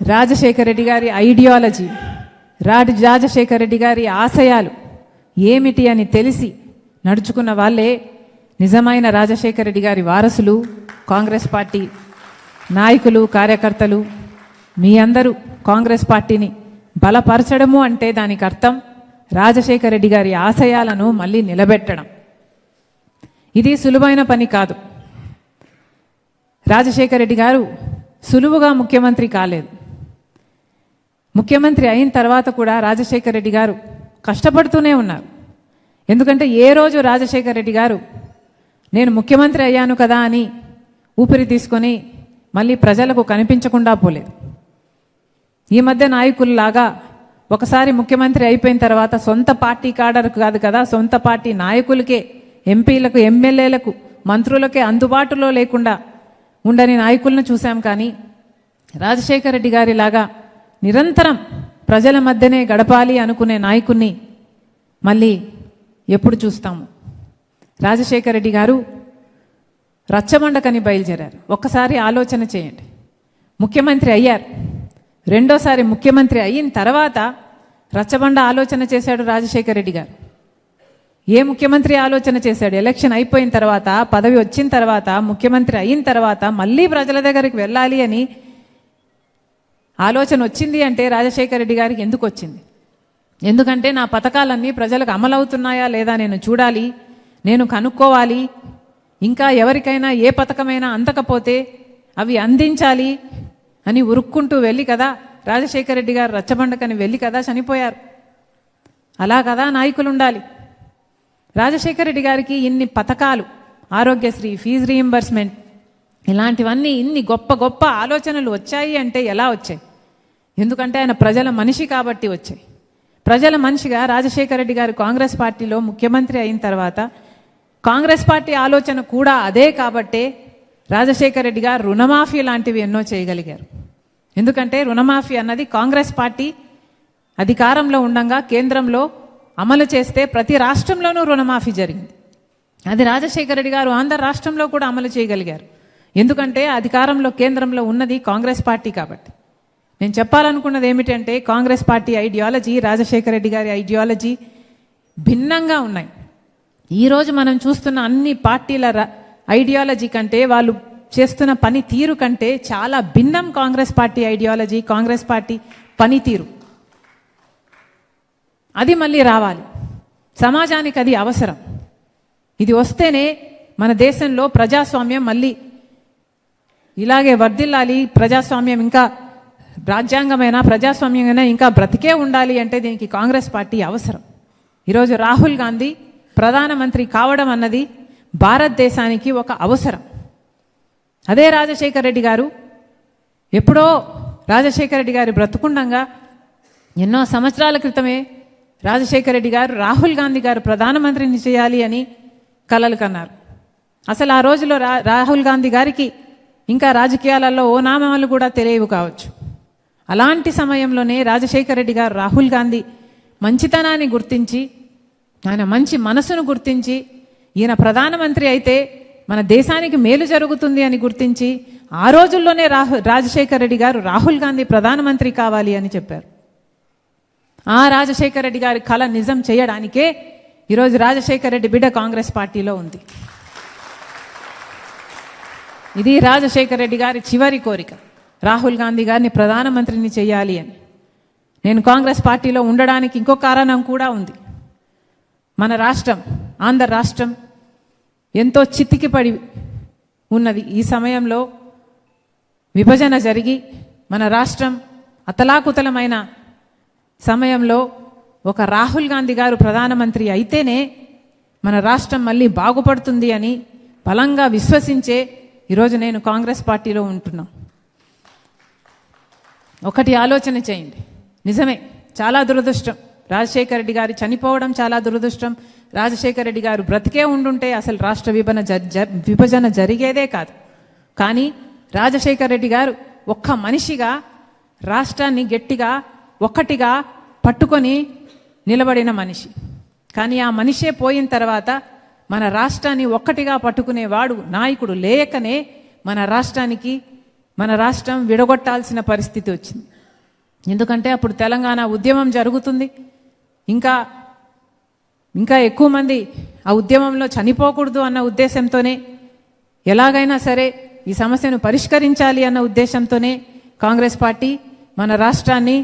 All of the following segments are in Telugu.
రాజశేఖర రెడ్డి గారి ఐడియాలజీ, రాజశేఖర రెడ్డి గారి ఆశయాలు ఏమిటి అని తెలిసి నడుచుకున్న వాళ్ళే నిజమైన రాజశేఖర రెడ్డి గారి వారసులు. కాంగ్రెస్ పార్టీ నాయకులు, కార్యకర్తలు మీ అందరూ కాంగ్రెస్ పార్టీని బలపరచడము అంటే దానికి అర్థం రాజశేఖర రెడ్డి గారి ఆశయాలను మళ్ళీ నిలబెట్టడం. ఇది సులువైన పని కాదు. రాజశేఖర రెడ్డి గారు సులువుగా ముఖ్యమంత్రి కాలేదు. ముఖ్యమంత్రి అయిన తర్వాత కూడా రాజశేఖర రెడ్డి గారు కష్టపడుతూనే ఉన్నారు. ఎందుకంటే ఏ రోజు రాజశేఖర రెడ్డి గారు నేను ముఖ్యమంత్రి అయ్యాను కదా అని ఊపిరి తీసుకొని మళ్ళీ ప్రజలకు కనిపించకుండా పోలేదు. ఈ మధ్య నాయకుల్లాగా ఒకసారి ముఖ్యమంత్రి అయిపోయిన తర్వాత సొంత పార్టీ కాడర్కు కాదు కదా, సొంత పార్టీ నాయకులకే, ఎంపీలకు, ఎమ్మెల్యేలకు, మంత్రులకే అందుబాటులో లేకుండా ఉండని నాయకులను చూశాం. కానీ రాజశేఖర రెడ్డి గారి లాగా నిరంతరం ప్రజల మధ్యనే గడపాలి అనుకునే నాయకుడిని మళ్ళీ ఎప్పుడు చూస్తాము? రాజశేఖర రెడ్డి గారు రచ్చబండకని బయలుదేరారు. ఒక్కసారి ఆలోచన చేయండి. ముఖ్యమంత్రి అయ్యారు, రెండోసారి ముఖ్యమంత్రి అయిన తర్వాత రచ్చబండ ఆలోచన చేశాడు రాజశేఖర రెడ్డి గారు. ఏ ముఖ్యమంత్రి ఆలోచన చేశాడు? ఎలక్షన్ అయిపోయిన తర్వాత, పదవి వచ్చిన తర్వాత, ముఖ్యమంత్రి అయిన తర్వాత మళ్ళీ ప్రజల దగ్గరికి వెళ్ళాలి అని ఆలోచన వచ్చింది. అంటే రాజశేఖర రెడ్డి గారికి ఎందుకు వచ్చింది? ఎందుకంటే నా పథకాలన్నీ ప్రజలకు అమలవుతున్నాయా లేదా నేను చూడాలి, నేను కనుక్కోవాలి, ఇంకా ఎవరికైనా ఏ పథకమైనా అందకపోతే అవి అందించాలి అని ఉరుక్కుంటూ వెళ్ళి కదా రాజశేఖర రెడ్డి గారు రచ్చబండకని వెళ్ళి కదా చనిపోయారు. అలా కదా నాయకులు ఉండాలి. రాజశేఖర రెడ్డి గారికి ఇన్ని పథకాలు, ఆరోగ్యశ్రీ, ఫీజు రీయింబర్స్మెంట్, ఇలాంటివన్నీ ఇన్ని గొప్ప గొప్ప ఆలోచనలు వచ్చాయి అంటే ఎలా వచ్చాయి? ఎందుకంటే ఆయన ప్రజల మనిషి కాబట్టి వచ్చాయి. ప్రజల మనిషిగా రాజశేఖర రెడ్డి గారు కాంగ్రెస్ పార్టీలో ముఖ్యమంత్రి అయిన తర్వాత కాంగ్రెస్ పార్టీ ఆలోచన కూడా అదే కాబట్టే రాజశేఖర రెడ్డి గారు రుణమాఫీ లాంటివి ఎన్నో చేయగలిగారు. ఎందుకంటే రుణమాఫీ అన్నది కాంగ్రెస్ పార్టీ అధికారంలో ఉండగా కేంద్రంలో అమలు చేస్తే ప్రతి రాష్ట్రంలోనూ రుణమాఫీ జరిగింది. అది రాజశేఖర రెడ్డి గారు ఆంధ్ర రాష్ట్రంలో కూడా అమలు చేయగలిగారు. ఎందుకంటే అధికారంలో కేంద్రంలో ఉన్నది కాంగ్రెస్ పార్టీ కాబట్టి. నేను చెప్పాలనుకున్నది ఏమిటంటే కాంగ్రెస్ పార్టీ ఐడియాలజీ, రాజశేఖర రెడ్డి గారి ఐడియాలజీ భిన్నంగా ఉన్నాయి. ఈరోజు మనం చూస్తున్న అన్ని పార్టీల ఐడియాలజీ కంటే, వాళ్ళు చేస్తున్న పని తీరు కంటే చాలా భిన్నం Congress party ideology, Congress party పనితీరు. అది మళ్ళీ రావాలి. సమాజానికి అది అవసరం. ఇది వస్తేనే మన దేశంలో ప్రజాస్వామ్యం మళ్ళీ ఇలాగే వర్ధిల్లాలి. ప్రజాస్వామ్యం ఇంకా రాజ్యాంగమైన ప్రజాస్వామ్యమైనా ఇంకా బ్రతికే ఉండాలి అంటే దీనికి కాంగ్రెస్ పార్టీ అవసరం. ఈరోజు రాహుల్ గాంధీ ప్రధానమంత్రి కావడం అన్నది భారతదేశానికి ఒక అవసరం. అదే రాజశేఖర రెడ్డి గారు ఎప్పుడో రాజశేఖర రెడ్డి గారి బ్రతుకుండంగా ఎన్నో సంవత్సరాల క్రితమే రాజశేఖర రెడ్డి గారు రాహుల్ గాంధీ గారు ప్రధానమంత్రిని చేయాలి అని కలలు కన్నారు. అసలు ఆ రోజులో రాహుల్ గాంధీ గారికి ఇంకా రాజకీయాలలో ఓ నామాలు కూడా తెలియవు కావచ్చు. అలాంటి సమయంలోనే రాజశేఖర రెడ్డి గారు రాహుల్ గాంధీ మంచితనాన్ని గుర్తించి, ఆయన మంచి మనసును గుర్తించి, ఈయన ప్రధానమంత్రి అయితే మన దేశానికి మేలు జరుగుతుంది అని గుర్తించి ఆ రోజుల్లోనే రాజశేఖర రెడ్డి గారు రాహుల్ గాంధీ ప్రధానమంత్రి కావాలి అని చెప్పారు. ఆ రాజశేఖర రెడ్డి గారి కళ నిజం చేయడానికే ఈరోజు రాజశేఖర రెడ్డి బిడ్డ కాంగ్రెస్ పార్టీలో ఉంది. ఇది రాజశేఖర రెడ్డి గారి చివరి కోరిక, రాహుల్ గాంధీ గారిని ప్రధానమంత్రిని చేయాలి అని. నేను కాంగ్రెస్ పార్టీలో ఉండడానికి ఇంకో కారణం కూడా ఉంది. మన రాష్ట్రం, ఆంధ్ర రాష్ట్రం ఎంతో చితికిపడి ఉన్నది. ఈ సమయంలో విభజన జరిగి మన రాష్ట్రం అతలాకుతలమైన సమయంలో ఒక రాహుల్ గాంధీ గారు ప్రధానమంత్రి అయితేనే మన రాష్ట్రం మళ్ళీ బాగుపడుతుంది అని బలంగా విశ్వసించే ఈరోజు నేను కాంగ్రెస్ పార్టీలో ఉంటున్నాం. ఒకటి ఆలోచన చేయండి. నిజమే, చాలా దురదృష్టం రాజశేఖర రెడ్డి గారు చనిపోవడం, చాలా దురదృష్టం. రాజశేఖర రెడ్డి గారు బ్రతికే ఉండుంటే అసలు రాష్ట్ర విభజన జరిగేదే కాదు. కానీ రాజశేఖర రెడ్డి గారు ఒక్క మనిషిగా రాష్ట్రాన్ని గట్టిగా ఒక్కటిగా పట్టుకొని నిలబడిన మనిషి. కానీ ఆ మనిషే పోయిన తర్వాత మన రాష్ట్రాన్ని ఒక్కటిగా పట్టుకునేవాడు నాయకుడు లేకనే మన రాష్ట్రానికి మన రాష్ట్రం విడగొట్టాల్సిన పరిస్థితి వచ్చింది. ఎందుకంటే అప్పుడు తెలంగాణ ఉద్యమం జరుగుతుంది, ఇంకా ఎక్కువ మంది ఆ ఉద్యమంలో చనిపోకూడదు అన్న ఉద్దేశంతోనే, ఎలాగైనా సరే ఈ సమస్యను పరిష్కరించాలి అన్న ఉద్దేశంతోనే కాంగ్రెస్ పార్టీ మన రాష్ట్రాన్ని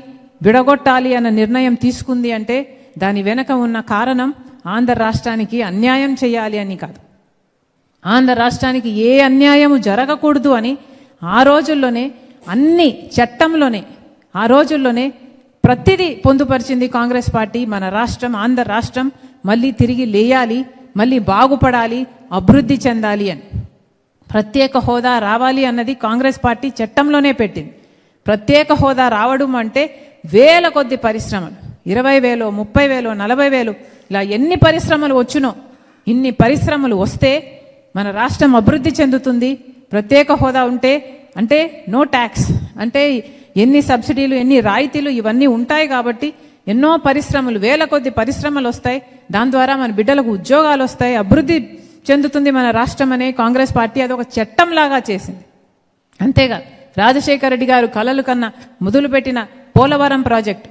విడగొట్టాలి అన్న నిర్ణయం తీసుకుంది. అంటే దాని వెనక ఉన్న కారణం ఆంధ్ర రాష్ట్రానికి అన్యాయం చేయాలి అని కాదు, ఆంధ్ర రాష్ట్రానికి ఏ అన్యాయము జరగకూడదు అని ఆ రోజుల్లోనే అన్ని చట్టంలోనే ఆ రోజుల్లోనే ప్రతిదీ పొందుపరిచింది కాంగ్రెస్ పార్టీ. మన రాష్ట్రం, ఆంధ్ర రాష్ట్రం మళ్ళీ తిరిగి లేయాలి, మళ్ళీ బాగుపడాలి, అభివృద్ధి చెందాలి అని. ప్రత్యేక హోదా రావాలి అన్నది కాంగ్రెస్ పార్టీ చట్టంలోనే పెట్టింది. ప్రత్యేక హోదా రావడం అంటే వేల కొద్ది పరిశ్రమలు, 20,000, 30,000, 40,000 ఇలా ఎన్ని పరిశ్రమలు వచ్చునో ఇన్ని పరిశ్రమలు వస్తే మన రాష్ట్రం అభివృద్ధి చెందుతుంది. ప్రత్యేక హోదా ఉంటే అంటే నో ట్యాక్స్, అంటే ఎన్ని సబ్సిడీలు, ఎన్ని రాయితీలు ఇవన్నీ ఉంటాయి కాబట్టి ఎన్నో పరిశ్రమలు, వేల కొద్ది పరిశ్రమలు వస్తాయి. దాని ద్వారా మన బిడ్డలకు ఉద్యోగాలు వస్తాయి, అభివృద్ధి చెందుతుంది మన రాష్ట్రం అనే కాంగ్రెస్ పార్టీ అదొక చట్టంలాగా చేసింది. అంతేగాదు, రాజశేఖర రెడ్డి గారు కలలు కన్నా మొదలుపెట్టిన పోలవరం ప్రాజెక్టు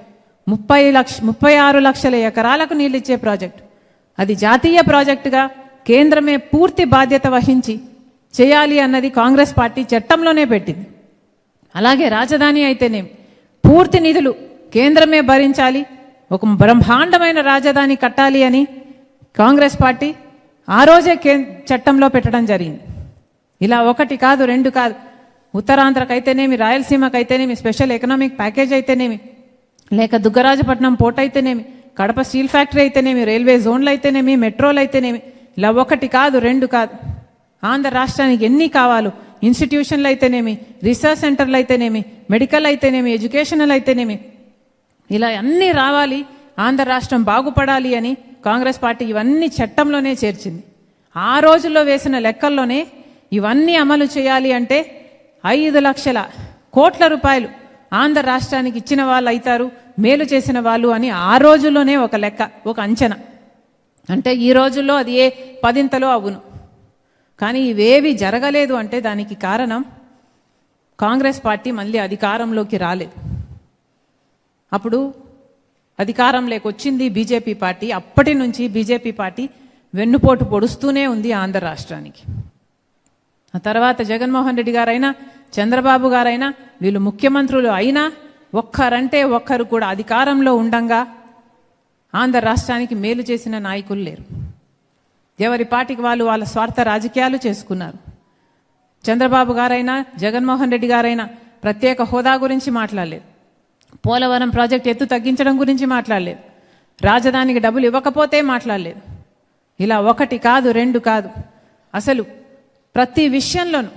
36 లక్షల ఎకరాలకు నీళ్ళిచ్చే ప్రాజెక్టు, అది జాతీయ ప్రాజెక్టుగా కేంద్రమే పూర్తి బాధ్యత వహించి చేయాలి అన్నది కాంగ్రెస్ పార్టీ చట్టంలోనే పెట్టింది. అలాగే రాజధాని అయితేనేమి పూర్తి నిధులు కేంద్రమే భరించాలి, ఒక బ్రహ్మాండమైన రాజధాని కట్టాలి అని కాంగ్రెస్ పార్టీ ఆ రోజే చట్టంలో పెట్టడం జరిగింది. ఇలా ఒకటి కాదు, రెండు కాదు, ఉత్తరాంధ్రకైతేనేమి, రాయలసీమకైతేనేమి, స్పెషల్ ఎకనామిక్ ప్యాకేజ్ అయితేనేమి, లేక దుగ్గరాజపట్నం పోర్ట్ అయితేనేమి, కడప స్టీల్ ఫ్యాక్టరీ అయితేనేమి, రైల్వే జోన్లు అయితేనేమి, మెట్రోలు అయితేనేమి, ఇలా ఒకటి కాదు, రెండు కాదు, ఆంధ్ర రాష్ట్రానికి ఎన్ని కావాలో ఇన్స్టిట్యూషన్లు అయితేనేమి, రీసెర్చ్ సెంటర్లు అయితేనేమి, మెడికల్ అయితేనేమి, ఎడ్యుకేషనల్ అయితేనేమి, ఇలా అన్నీ రావాలి, ఆంధ్ర రాష్ట్రం బాగుపడాలి అని కాంగ్రెస్ పార్టీ ఇవన్నీ చట్టంలోనే చేర్చింది. ఆ రోజుల్లో వేసిన లెక్కల్లోనే ఇవన్నీ అమలు చేయాలి అంటే 5 లక్షల కోట్ల రూపాయలు ఆంధ్ర రాష్ట్రానికి ఇచ్చిన వాళ్ళు అవుతారు, మేలు చేసిన వాళ్ళు అని ఆ రోజుల్లోనే ఒక లెక్క, ఒక అంచనా. అంటే ఈ రోజుల్లో అది ఏ 10ంతలో అవును. కానీ ఇవేవి జరగలేదు అంటే దానికి కారణం కాంగ్రెస్ పార్టీ మళ్ళీ అధికారంలోకి రాలేదు. అప్పుడు అధికారంలోకి వచ్చింది బీజేపీ పార్టీ. అప్పటి నుంచి బీజేపీ పార్టీ వెన్నుపోటు పొడుస్తూనే ఉంది ఆంధ్ర రాష్ట్రానికి. ఆ తర్వాత జగన్మోహన్ రెడ్డి గారైనా, చంద్రబాబు గారైనా, వీళ్ళు ముఖ్యమంత్రులు అయినా ఒక్కరంటే ఒక్కరు కూడా అధికారంలో ఉండంగా ఆంధ్ర రాష్ట్రానికి మేలు చేసిన నాయకులు లేరు. ఎవరి పార్టీకి వాళ్ళు వాళ్ళ స్వార్థ రాజకీయాలు చేసుకున్నారు. చంద్రబాబు గారైనా, జగన్మోహన్ రెడ్డి గారైనా ప్రత్యేక హోదా గురించి మాట్లాడలేదు, పోలవరం ప్రాజెక్టు ఎత్తు తగ్గించడం గురించి మాట్లాడలేదు, రాజధానికి డబ్బులు ఇవ్వకపోతే మాట్లాడలేదు. ఇలా ఒకటి కాదు, రెండు కాదు, అసలు ప్రతి విషయంలోనూ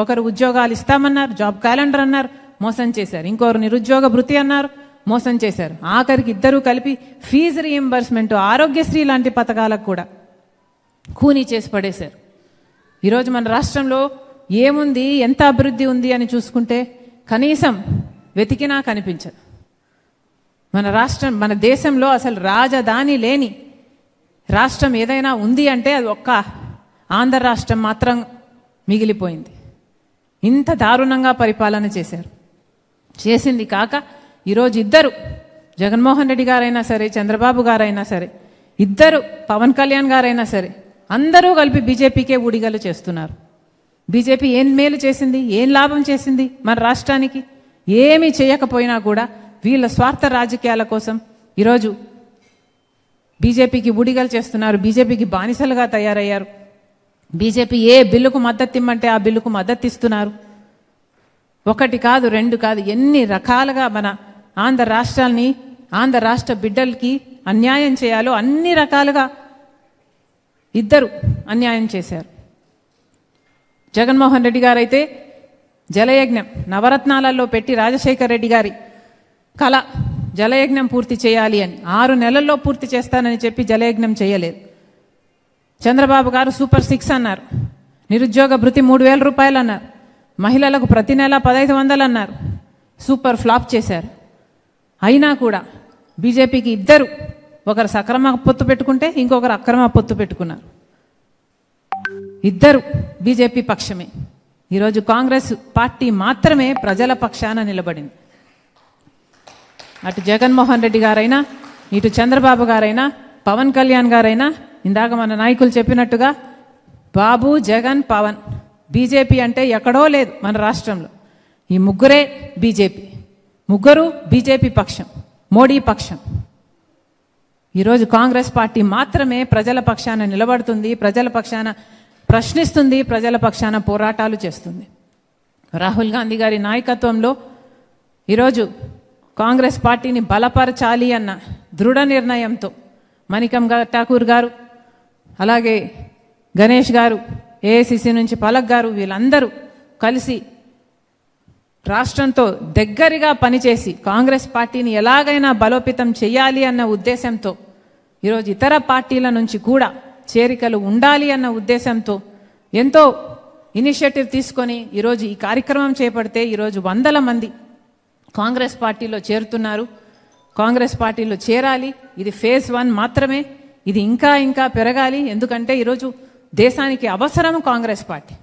ఒకరు ఉద్యోగాలు ఇస్తామన్నారు, జాబ్ క్యాలెండర్ అన్నారు, మోసం చేశారు. ఇంకొకరు నిరుద్యోగ భృతి అన్నారు, మోసం చేశారు. ఆఖరికి ఇద్దరూ కలిపి ఫీజు రీఎంబర్స్మెంట్, ఆరోగ్యశ్రీ లాంటి పథకాలకు కూడా ఖూనీ చేసి పడేశారు. ఈరోజు మన రాష్ట్రంలో ఏముంది, ఎంత అభివృద్ధి ఉంది అని చూసుకుంటే కనీసం వెతికినా కనిపించదు. మన రాష్ట్రం, మన దేశంలో అసలు రాజధాని లేని రాష్ట్రం ఏదైనా ఉంది అంటే అది ఒక్క ఆంధ్ర రాష్ట్రం మాత్రం మిగిలిపోయింది. ఇంత దారుణంగా పరిపాలన చేశారు. చేసింది కాక ఈరోజు ఇద్దరు, జగన్మోహన్ రెడ్డి గారైనా సరే, చంద్రబాబు గారైనా సరే, ఇద్దరు పవన్ కళ్యాణ్ గారైనా సరే, అందరూ కలిపి బీజేపీకే ఊడిగలు చేస్తున్నారు. బీజేపీ ఏం మేలు చేసింది, ఏం లాభం చేసింది మన రాష్ట్రానికి? ఏమీ చేయకపోయినా కూడా వీళ్ళ స్వార్థ రాజకీయాల కోసం ఈరోజు బీజేపీకి ఊడిగలు చేస్తున్నారు, బీజేపీకి బానిసలుగా తయారయ్యారు. బీజేపీ ఏ బిల్లుకు మద్దతు ఇమ్మంటే ఆ బిల్లుకు మద్దతు ఇస్తున్నారు. ఒకటి కాదు, రెండు కాదు, ఎన్ని రకాలుగా మన ఆంధ్ర రాష్ట్రాన్ని, ఆంధ్ర రాష్ట్ర బిడ్డలకి అన్యాయం చేయాలో అన్ని రకాలుగా ఇద్దరు అన్యాయం చేశారు. జగన్మోహన్ రెడ్డి గారైతే జలయజ్ఞం నవరత్నాలలో పెట్టి రాజశేఖర రెడ్డి గారి కళ జలయజ్ఞం పూర్తి చేయాలి అని 6 నెలల్లో పూర్తి చేస్తానని చెప్పి జలయజ్ఞం చేయలేదు. చంద్రబాబు గారు సూపర్ 6 అన్నారు, నిరుద్యోగ భృతి 3,000 రూపాయలు అన్నారు, మహిళలకు ప్రతి నెల 1,500 అన్నారు, సూపర్ ఫ్లాప్ చేశారు. అయినా కూడా బీజేపీకి ఇద్దరు, ఒకరు సక్రమ పొత్తు పెట్టుకుంటే ఇంకొకరు అక్రమ పొత్తు పెట్టుకున్నారు. ఇద్దరు బీజేపీ పక్షమే. ఈరోజు కాంగ్రెస్ పార్టీ మాత్రమే ప్రజల పక్షాన నిలబడింది. అటు జగన్మోహన్ రెడ్డి గారైనా, ఇటు చంద్రబాబు గారైనా, పవన్ కళ్యాణ్ గారైనా, ఇందాక మన నాయకులు చెప్పినట్టుగా బాబు, జగన్, పవన్, బీజేపీ అంటే ఎక్కడో లేదు మన రాష్ట్రంలో. ఈ ముగ్గురే బీజేపీ, ముగ్గురు బీజేపీ పక్షం, మోడీ పక్షం. ఈరోజు కాంగ్రెస్ పార్టీ మాత్రమే ప్రజల పక్షాన నిలబడుతుంది, ప్రజల పక్షాన ప్రశ్నిస్తుంది, ప్రజల పక్షాన పోరాటాలు చేస్తుంది. రాహుల్ గాంధీ గారి నాయకత్వంలో ఈరోజు కాంగ్రెస్ పార్టీని బలపరచాలి అన్న దృఢ నిర్ణయంతో మణికం ఠాకూర్ గారు, అలాగే గణేష్ గారు, ఏఐసిసి నుంచి పలక్ గారు, వీళ్ళందరూ కలిసి రాష్ట్రంతో దగ్గరగా పనిచేసి కాంగ్రెస్ పార్టీని ఎలాగైనా బలోపేతం చేయాలి అన్న ఉద్దేశంతో ఈరోజు ఇతర పార్టీల నుంచి కూడా చేరికలు ఉండాలి అన్న ఉద్దేశంతో ఎంతో ఇనిషియేటివ్ తీసుకొని ఈరోజు ఈ కార్యక్రమం చేపడితే ఈరోజు వందల మంది కాంగ్రెస్ పార్టీలో చేరుతున్నారు. కాంగ్రెస్ పార్టీలో చేరాలి. ఇది ఫేజ్ 1 మాత్రమే. ఇది ఇంకా ఇంకా పెరగాలి. ఎందుకంటే ఈరోజు దేశానికి అవసరం కాంగ్రెస్ పార్టీ.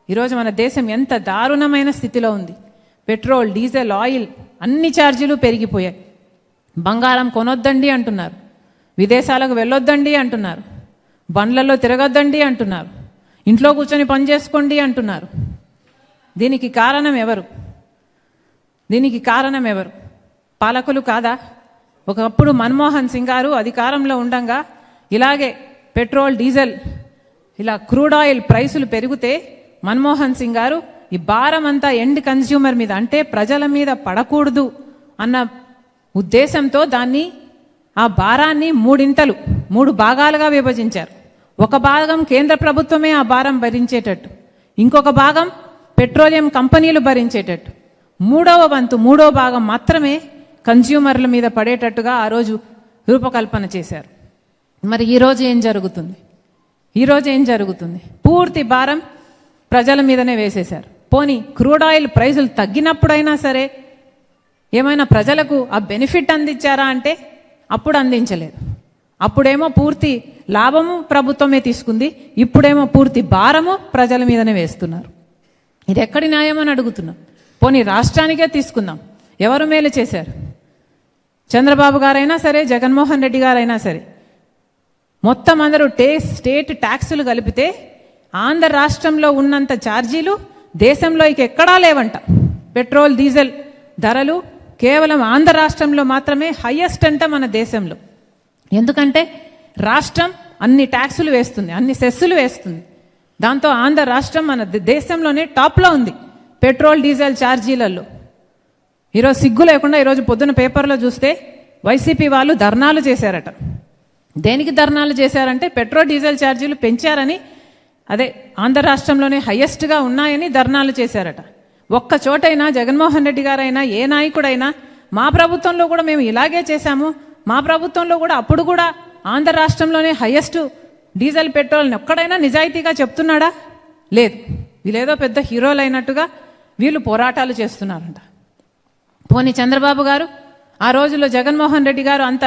ఈరోజు మన దేశం ఎంత దారుణమైన స్థితిలో ఉంది. పెట్రోల్, డీజిల్, ఆయిల్ అన్ని ఛార్జీలు పెరిగిపోయాయి. బంగారం కొనొద్దండి అంటున్నారు, విదేశాలకు వెళ్ళొద్దండి అంటున్నారు, బండ్లలో తిరగొద్దండి అంటున్నారు, ఇంట్లో కూర్చొని పని చేసుకోండి అంటున్నారు. దీనికి కారణం ఎవరు? దీనికి కారణం ఎవరు? పాలకులు కాదా? ఒకప్పుడు మన్మోహన్ సింగ్ గారు అధికారంలో ఉండంగా ఇలాగే పెట్రోల్, డీజిల్, ఇలా క్రూడ్ ఆయిల్ ప్రైసులు పెరిగితే మన్మోహన్ సింగ్ గారు ఈ భారం అంతా ఎండ్ కన్స్యూమర్ మీద, అంటే ప్రజల మీద పడకూడదు అన్న ఉద్దేశంతో దాన్ని, ఆ భారాన్ని 3 భాగాలుగా విభజించారు. ఒక భాగం కేంద్ర ప్రభుత్వమే ఆ భారం భరించేటట్టు, ఇంకొక భాగం పెట్రోలియం కంపెనీలు భరించేటట్టు, మూడో భాగం మాత్రమే కన్స్యూమర్ల మీద పడేటట్టుగా ఆ రోజు రూపకల్పన చేశారు. మరి ఈరోజు ఏం జరుగుతుంది? ఈరోజు ఏం జరుగుతుంది? పూర్తి భారం ప్రజల మీదనే వేసేశారు. పోనీ క్రూడ్ ఆయిల్ ప్రైజులు తగ్గినప్పుడైనా సరే ఏమైనా ప్రజలకు ఆ బెనిఫిట్ అందించారా అంటే అప్పుడు అందించలేదు. అప్పుడేమో పూర్తి లాభము ప్రభుత్వమే తీసుకుంది, ఇప్పుడేమో పూర్తి భారము ప్రజల మీదనే వేస్తున్నారు. ఇది ఎక్కడి న్యాయం అని అడుగుతున్నాం. పోనీ రాష్ట్రానికే తీసుకుందాం. ఎవరు మేలు చేశారు? చంద్రబాబు గారైనా సరే, జగన్మోహన్ రెడ్డి గారైనా సరే, మొత్తం అందరూ స్టేట్ ట్యాక్సులు కలిపితే ఆంధ్ర రాష్ట్రంలో ఉన్నంత ఛార్జీలు దేశంలో ఇక ఎక్కడా లేవంట. పెట్రోల్, డీజిల్ ధరలు కేవలం ఆంధ్ర రాష్ట్రంలో మాత్రమే హైయెస్ట్ అంట మన దేశంలో. ఎందుకంటే రాష్ట్రం అన్ని ట్యాక్సులు వేస్తుంది, అన్ని సెస్సులు వేస్తుంది. దాంతో ఆంధ్ర రాష్ట్రం మన దేశంలోనే టాప్లో ఉంది పెట్రోల్, డీజిల్ ఛార్జీలలో. ఈరోజు సిగ్గు లేకుండా ఈరోజు పొద్దున పేపర్లో చూస్తే వైసీపీ వాళ్ళు ధర్నాలు చేశారట. దేనికి ధర్నాలు చేశారంటే పెట్రోల్, డీజిల్ ఛార్జీలు పెంచారని, అదే ఆంధ్ర రాష్ట్రంలోనే హైయెస్ట్గా ఉన్నాయని ధర్నాలు చేశారట. ఒక్క చోటైనా జగన్మోహన్ రెడ్డి గారైనా, ఏ నాయకుడైనా మా ప్రభుత్వంలో కూడా మేము ఇలాగే చేశాము, మా ప్రభుత్వంలో కూడా అప్పుడు కూడా ఆంధ్ర రాష్ట్రంలోనే హైయెస్ట్ డీజిల్, పెట్రోల్ని ఒక్కడైనా నిజాయితీగా చెప్తున్నాడా? లేదు. వీళ్ళేదో పెద్ద హీరోలు అయినట్టుగా వీళ్ళు పోరాటాలు చేస్తున్నారంట. పోనీ చంద్రబాబు గారు ఆ రోజుల్లో జగన్మోహన్ రెడ్డి గారు అంత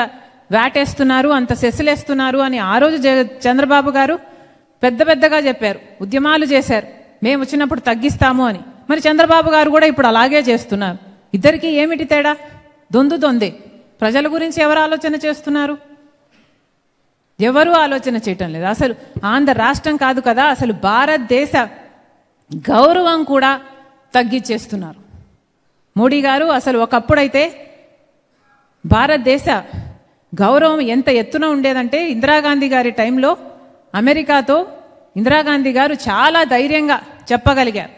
వేటేస్తున్నారు, అంత సెస్సులేస్తున్నారు అని ఆ రోజు చంద్రబాబు గారు పెద్దగా చెప్పారు, ఉద్యమాలు చేశారు, మేము వచ్చినప్పుడు తగ్గిస్తాము అని. మరి చంద్రబాబు గారు కూడా ఇప్పుడు అలాగే చేస్తున్నారు. ఇద్దరికి ఏమిటి తేడా? దొందే. ప్రజల గురించి ఎవరు ఆలోచన చేస్తున్నారు? ఎవరు ఆలోచన చేయటం లేదు. అసలు ఆంధ్ర రాష్ట్రం కాదు కదా, అసలు భారతదేశ గౌరవం కూడా తగ్గించేస్తున్నారు మోడీ గారు. అసలు ఒకప్పుడైతే భారతదేశ గౌరవం ఎంత ఎత్తున ఉండేదంటే ఇందిరాగాంధీ గారి టైంలో అమెరికాతో ఇందిరాగాంధీ గారు చాలా ధైర్యంగా చెప్పగలిగారు,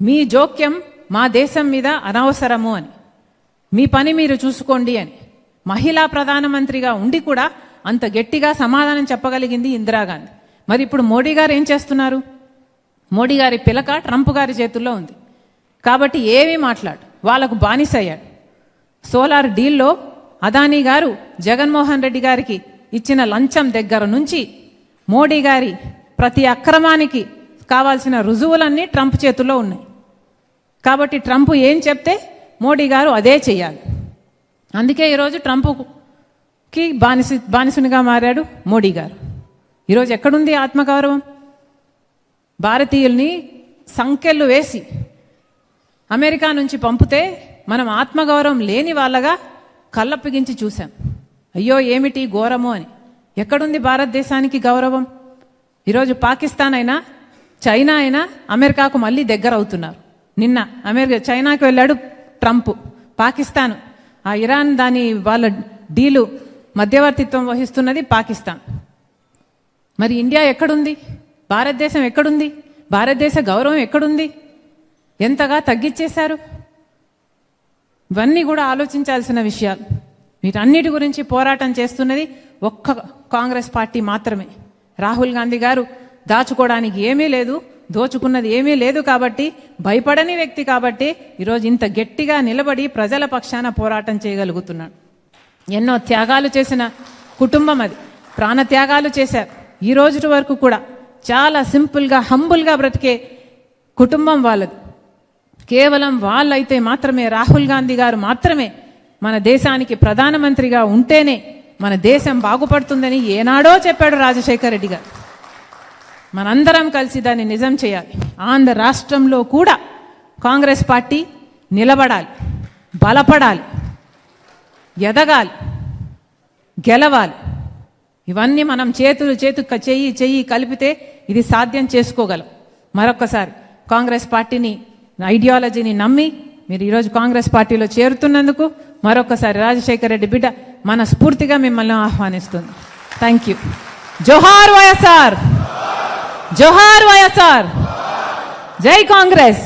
మీ జోక్యం మా దేశం మీద అనవసరము అని, మీ పని మీరు చూసుకోండి అని. మహిళా ప్రధానమంత్రిగా ఉండి కూడా అంత గట్టిగా సమాధానం చెప్పగలిగింది ఇందిరాగాంధీ. మరి ఇప్పుడు మోడీ గారు ఏం చేస్తున్నారు? మోడీ గారి పిలక ట్రంప్ గారి చేతుల్లో ఉంది కాబట్టి ఏమీ మాట్లాడు, వాళ్లకు బానిసయ్యాడు. సోలార్ డీల్లో అదానీ గారు జగన్మోహన్ రెడ్డి గారికి ఇచ్చిన లంచం దగ్గర నుంచి మోడీ గారి ప్రతి అక్రమానికి కావాల్సిన రుజువులన్నీ ట్రంప్ చేతుల్లో ఉన్నాయి. కాబట్టి ట్రంప్ ఏం చెప్తే మోడీ గారు అదే చెయ్యాలి. అందుకే ఈరోజు ట్రంప్కి బానిసునిగా మారాడు మోడీ గారు. ఈరోజు ఎక్కడుంది ఆత్మగౌరవం? భారతీయుల్ని సంకెళ్ళు వేసి అమెరికా నుంచి పంపితే మనం ఆత్మగౌరవం లేని వాళ్ళగా కళ్ళప్పగించి చూశాం. అయ్యో ఏమిటి ఘోరము అని. ఎక్కడుంది భారతదేశానికి గౌరవం? ఈరోజు పాకిస్తాన్ అయినా చైనా అయినా అమెరికాకు మళ్ళీ దగ్గర అవుతున్నారు. నిన్న చైనాకు వెళ్ళాడు ట్రంప్. పాకిస్తాన్ ఆ ఇరాన్ దాని వాళ్ళ డీలు మధ్యవర్తిత్వం వహిస్తున్నది పాకిస్తాన్. మరి ఇండియా ఎక్కడుంది? భారతదేశం ఎక్కడుంది? భారతదేశ గౌరవం ఎక్కడుంది? ఎంతగా తగ్గించేశారు? ఇవన్నీ కూడా ఆలోచించాల్సిన విషయాలు. వీటన్నిటి గురించి పోరాటం చేస్తున్నది ఒక్క కాంగ్రెస్ పార్టీ మాత్రమే. రాహుల్ గాంధీ గారు దాచుకోవడానికి ఏమీ లేదు, దోచుకున్నది ఏమీ లేదు కాబట్టి, భయపడని వ్యక్తి కాబట్టి ఈరోజు ఇంత గట్టిగా నిలబడి ప్రజల పక్షాన పోరాటం చేయగలుగుతున్నాడు. ఎన్నో త్యాగాలు చేసిన కుటుంబం అది. ప్రాణత్యాగాలు చేశారు. ఈ రోజు వరకు కూడా చాలా సింపుల్గా హంబుల్గా బ్రతికే కుటుంబం వాళ్ళది. కేవలం వాళ్ళైతే మాత్రమే, రాహుల్ గాంధీ గారు మాత్రమే మన దేశానికి ప్రధానమంత్రిగా ఉంటేనే మన దేశం బాగుపడుతుందని ఏనాడో చెప్పాడు రాజశేఖర రెడ్డి గారు. మనందరం కలిసి దాన్ని నిజం చేయాలి. ఆంధ్ర రాష్ట్రంలో కూడా కాంగ్రెస్ పార్టీ నిలబడాలి, బలపడాలి, ఎదగాలి, గెలవాలి. ఇవన్నీ మనం చెయ్యి కలిపితే ఇది సాధ్యం చేసుకోగలం. మరొకసారి కాంగ్రెస్ పార్టీని, ఐడియాలజీని నమ్మి మీరు ఈరోజు కాంగ్రెస్ పార్టీలో చేరుతున్నందుకు మరొకసారి రాజశేఖర రెడ్డి బిడ్డ మనస్ఫూర్తిగా మిమ్మల్ని ఆహ్వానిస్తుంది. Thank you. జోహార్ వైఎస్ఆర్, జోహార్ వైఎస్ఆర్, జై కాంగ్రెస్.